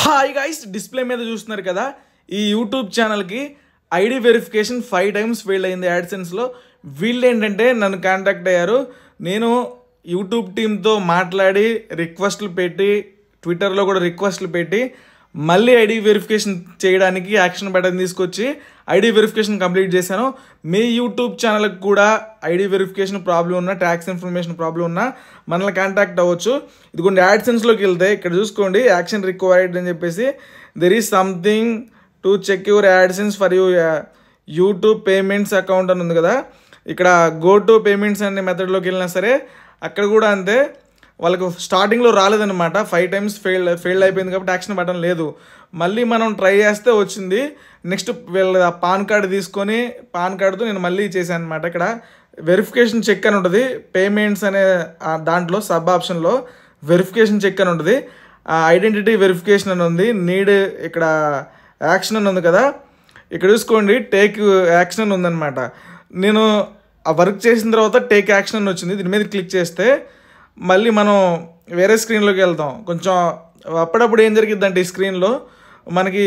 Hi guys, display మీద చూస్తున్నారు కదా, ఈ యూట్యూబ్ ఛానల్కి ఐడి వెరిఫికేషన్ 5 times ఫెయిల్ అయింది యాడ్సెన్స్లో. వీళ్ళు ఏంటంటే నన్ను కాంటాక్ట్ అయ్యారు. నేను యూట్యూబ్ టీంతో మాట్లాడి రిక్వెస్ట్లు పెట్టి ట్విట్టర్లో కూడా రిక్వెస్ట్లు పెట్టి మళ్ళీ ఐడి వెరిఫికేషన్ చేయడానికి యాక్షన్ బటన్ తీసుకొచ్చి ఐడి వెరిఫికేషన్ కంప్లీట్ చేశాను. మీ యూట్యూబ్ ఛానల్కి కూడా ఐడి వెరిఫికేషన్ ప్రాబ్లం ఉన్నా, ట్యాక్స్ ఇన్ఫర్మేషన్ ప్రాబ్లం ఉన్నా మనల్ని కాంటాక్ట్ అవ్వచ్చు. ఇదిగోండి యాడ్సెన్స్లోకి వెళ్తే ఇక్కడ చూసుకోండి, యాక్షన్ రిక్వైర్డ్ అని చెప్పేసి there is something to check your AdSense for you YouTube payments account అని ఉంది కదా. ఇక్కడ గో టు పేమెంట్స్ అనే మెథడ్లోకి వెళ్ళినా సరే అక్కడ కూడా అంతే, వాళ్ళకు స్టార్టింగ్లో రాలేదన్నమాట. 5 times ఫెయిల్డ్ అయిపోయింది కాబట్టి యాక్షన్ బటన్ లేదు. మళ్ళీ మనం ట్రై చేస్తే వచ్చింది. నెక్స్ట్ వీళ్ళ పాన్ కార్డు తీసుకొని పాన్ కార్డుతో నేను మళ్ళీ చేశాను అనమాట. ఇక్కడ వెరిఫికేషన్ చెక్ అని ఉంటుంది, పేమెంట్స్ అనే దాంట్లో సబ్ ఆప్షన్లో వెరిఫికేషన్ చెక్ అని ఉంటుంది, ఐడెంటిటీ వెరిఫికేషన్ అని ఉంది, నీడ్ ఇక్కడ యాక్షన్ అని ఉంది కదా. ఇక్కడ చూసుకోండి టేక్ యాక్షన్ అని ఉందన్నమాట. నేను ఆ వర్క్ చేసిన తర్వాత టేక్ యాక్షన్ అని వచ్చింది. దీని మీద క్లిక్ చేస్తే మళ్ళీ మనం వేరే స్క్రీన్లోకి వెళ్తాం. కొంచెం అప్పుడప్పుడు ఏం జరిగిద్దంటే ఈ స్క్రీన్లో మనకి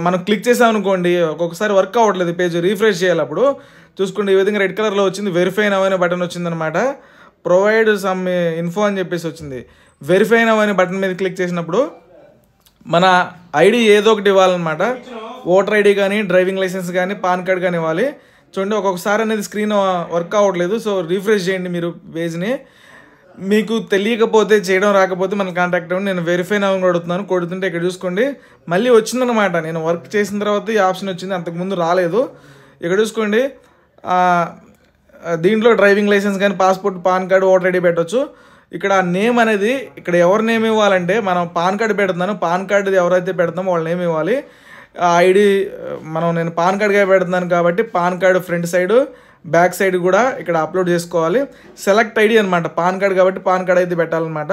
మనం క్లిక్ చేసామనుకోండి, ఒక్కొక్కసారి వర్క్ అవ్వట్లేదు, పేజ్ రీఫ్రెష్ చేయాలి. అప్పుడు చూసుకోండి ఈ విధంగా రెడ్ కలర్లో వచ్చింది, వెరిఫై నవ్ అనే బటన్ వచ్చిందనమాట. ప్రొవైడ్ సమ్ ఇన్ఫో అని చెప్పేసి వచ్చింది. వెరిఫై నవ్ అనే బటన్ మీద క్లిక్ చేసినప్పుడు మన ఐడి ఏదో ఒకటి ఇవ్వాలన్నమాట. ఓటర్ ఐడి కానీ, డ్రైవింగ్ లైసెన్స్ కానీ, పాన్ కార్డ్ కానీ ఇవ్వాలి. చూడండి ఒక్కొక్కసారి అనేది స్క్రీన్ వర్క్ అవ్వట్లేదు, సో రీఫ్రెష్ చేయండి మీరు పేజ్ని. మీకు తెలియకపోతే చేయడం రాకపోతే మనం కాంటాక్ట్ అవ్వండి. నేను వెరిఫై నవ్ కొడుతుంటే ఇక్కడ చూసుకోండి మళ్ళీ వచ్చిందనమాట. నేను వర్క్ చేసిన తర్వాత ఈ ఆప్షన్ వచ్చింది, అంతకుముందు రాలేదు. ఇక్కడ చూసుకోండి దీంట్లో డ్రైవింగ్ లైసెన్స్ కానీ, passport, pan card, voter ID పెట్టవచ్చు. ఇక్కడ నేమ్ అనేది ఇక్కడ ఎవరి నేమ్ ఇవ్వాలంటే మనం పాన్ కార్డు పెడుతున్నాను, పాన్ కార్డు ఎవరైతే పెడతామో వాళ్ళ నేమ్ ఇవ్వాలి. ఐడి నేను పాన్ కార్డుగా పెడుతున్నాను కాబట్టి pan card front side back side కూడా ఇక్కడ అప్లోడ్ చేసుకోవాలి. సెలెక్ట్ ఐడి అనమాట, పాన్ కార్డు కాబట్టి పాన్ కార్డు అయితే పెట్టాలన్నమాట.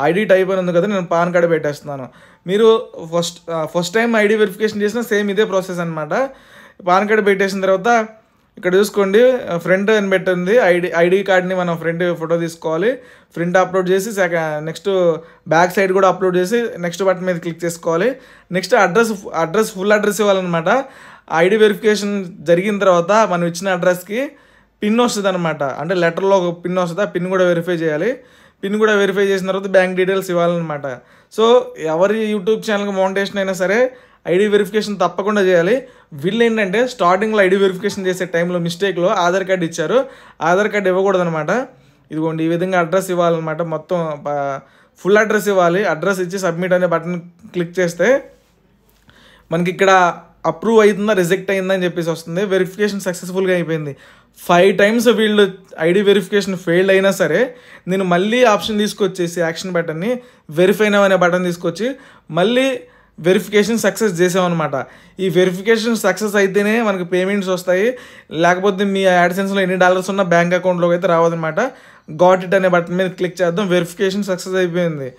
ఐడి టైప్ అని ఉంది కదా, నేను పాన్ కార్డు పెట్టేస్తున్నాను. మీరు ఫస్ట్ టైం ఐడి వెరిఫికేషన్ చేసినా సేమ్ ఇదే ప్రాసెస్ అనమాట. పాన్ కార్డు పెట్టేసిన తర్వాత ఇక్కడ చూసుకోండి ఫ్రంట్ అని పెట్టింది, ఐడి కార్డ్ని మనం ఫ్రంట్ ఫోటో తీసుకోవాలి, ఫ్రంట్ అప్లోడ్ చేసి నెక్స్ట్ బ్యాక్ సైడ్ కూడా అప్లోడ్ చేసి నెక్స్ట్ బటన్ మీద క్లిక్ చేసుకోవాలి. నెక్స్ట్ ఫుల్ అడ్రస్ ఇవ్వాలన్నమాట. ఐడి వెరిఫికేషన్ జరిగిన తర్వాత మనం ఇచ్చిన అడ్రస్కి పిన్ వస్తుంది అనమాట, అంటే లెటర్లో ఒక పిన్ వస్తుంది, ఆ పిన్ కూడా వెరిఫై చేయాలి. పిన్ కూడా వెరిఫై చేసిన తర్వాత బ్యాంక్ డీటెయిల్స్ ఇవ్వాలన్నమాట. సో ఎవరి యూట్యూబ్ ఛానల్కి మౌంటేషన్ అయినా సరే ఐడి వెరిఫికేషన్ తప్పకుండా చేయాలి. వీళ్ళు ఏంటంటే స్టార్టింగ్లో ఐడి వెరిఫికేషన్ చేసే టైంలో మిస్టేక్లో ఆధార్ కార్డు ఇచ్చారు, ఆధార్ కార్డు ఇవ్వకూడదు అనమాట. ఇదిగోండి ఈ విధంగా అడ్రస్ ఇవ్వాలన్నమాట, మొత్తం ఫుల్ అడ్రస్ ఇవ్వాలి. అడ్రస్ ఇచ్చి సబ్మిట్ అనే బటన్ క్లిక్ చేస్తే మనకి ఇక్కడ అప్రూవ్ అవుతుందా రిజెక్ట్ అయిందా అని చెప్పేసి వస్తుంది. వెరిఫికేషన్ సక్సెస్ఫుల్గా అయిపోయింది. 5 times వీళ్ళు ఐడి వెరిఫికేషన్ ఫెయిల్డ్ అయినా సరే నేను మళ్ళీ ఆప్షన్ తీసుకొచ్చేసి యాక్షన్ బటన్ని వెరిఫై నవ్ అనే బటన్ తీసుకొచ్చి మళ్ళీ వెరిఫికేషన్ సక్సెస్ చేసామన్నమాట. ఈ వెరిఫికేషన్ సక్సెస్ అయితేనే మనకు పేమెంట్స్ వస్తాయి, లేకపోతే మీ యాడ్సెన్స్లో ఎన్ని డాలర్స్ ఉన్నా బ్యాంక్ అకౌంట్లోకి అయితే రావద్దనమాట. గాట్ ఇట్ అనే బటన్ మీద క్లిక్ చేద్దాం, వెరిఫికేషన్ సక్సెస్ అయిపోయింది.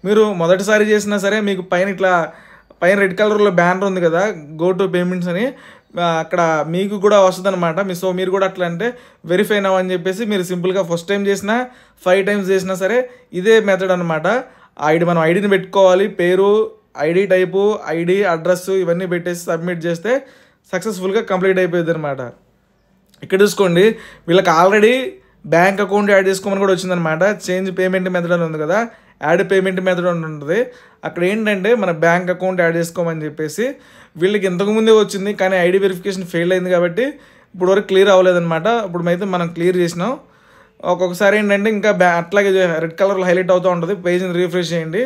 మీరు మొదటిసారి చేసినా సరే మీకు పైన రెడ్ కలర్లో బ్యానర్ ఉంది కదా గో టు పేమెంట్స్ అని, అక్కడ మీకు కూడా వస్తుంది అనమాట. సో మీరు కూడా అట్లా అంటే వెరిఫై నవ్ అని చెప్పేసి మీరు సింపుల్గా ఫస్ట్ టైం చేసినా 5 times చేసినా సరే ఇదే మెథడ్ అనమాట. మనం ఐడిని పెట్టుకోవాలి, పేరు, ఐడి టైపు, ఐడి, అడ్రస్ ఇవన్నీ పెట్టేసి సబ్మిట్ చేస్తే సక్సెస్ఫుల్గా కంప్లీట్ అయిపోయింది అనమాట. ఇక్కడ చూసుకోండి వీళ్ళకి ఆల్రెడీ బ్యాంక్ అకౌంట్ యాడ్ చేసుకోమని కూడా వచ్చిందనమాట. చేంజ్ పేమెంట్ మెథడ్ అని ఉంది కదా, యాడ్ పేమెంట్ మెథడ్ అని ఉంటుంది. అక్కడ ఏంటంటే మన బ్యాంక్ అకౌంట్ యాడ్ చేసుకోమని చెప్పేసి వీళ్ళకి ఇంతకుముందే వచ్చింది, కానీ ఐడి వెరిఫికేషన్ ఫెయిల్ అయింది కాబట్టి ఇప్పుడు వరకు క్లియర్ అవ్వలేదన్నమాట. ఇప్పుడు అయితే మనం క్లియర్ చేసినాం. ఒక్కొక్కసారి ఏంటంటే ఇంకా అట్లాగే రెడ్ కలర్లో హైలైట్ అవుతూ ఉంటుంది, పేజ్ని రీఫ్రెష్ చేయండి.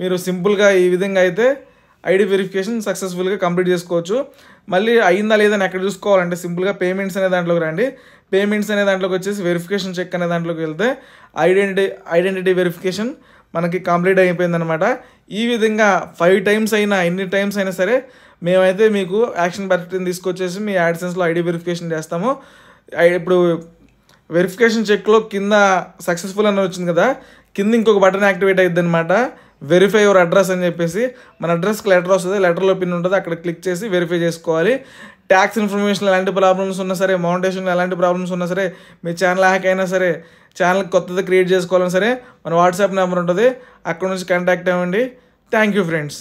మీరు సింపుల్గా ఈ విధంగా అయితే ఐడి వెరిఫికేషన్ సక్సెస్ఫుల్గా కంప్లీట్ చేసుకోవచ్చు. మళ్ళీ అయిందా లేదని ఎక్కడ చూసుకోవాలంటే సింపుల్గా పేమెంట్స్ అనే దాంట్లోకి రండి. పేమెంట్స్ అనే దాంట్లోకి వచ్చేసి వెరిఫికేషన్ చెక్ అనే దాంట్లోకి వెళ్తే ఐడెంటిటీ వెరిఫికేషన్ మనకి కంప్లీట్ అయిపోయిందనమాట. ఈ విధంగా 5 times అయినా ఎన్ని టైమ్స్ అయినా సరే మేమైతే మీకు యాక్షన్ బటన్ తీసుకొచ్చేసి మీ యాడ్సెన్స్లో ఐడి వెరిఫికేషన్ చేస్తాము. ఇప్పుడు వెరిఫికేషన్ చెక్లో కింద సక్సెస్ఫుల్ అని వచ్చింది కదా, కింద ఇంకొక బటన్ యాక్టివేట్ అవుతుంది అనమాట, వెరిఫై యువర్ అడ్రస్ అని చెప్పేసి. మన అడ్రస్కి లెటర్ వస్తుంది, లెటర్లో పిన్ ఉంటుంది, అక్కడ క్లిక్ చేసి వెరిఫై చేసుకోవాలి. ట్యాక్స్ ఇన్ఫర్మేషన్ ఎలాంటి ప్రాబ్లమ్స్ ఉన్నా సరే, మౌంటేషన్లో ఎలాంటి ప్రాబ్లమ్స్ ఉన్నా సరే, మీ ఛానల్ హ్యాక్ అయినా సరే, ఛానల్ కొత్తది క్రియేట్ చేసుకోవాలన్నా సరే మన వాట్సాప్ నెంబర్ ఉంటుంది, అక్కడ నుంచి కాంటాక్ట్ అవ్వండి. Thank you friends.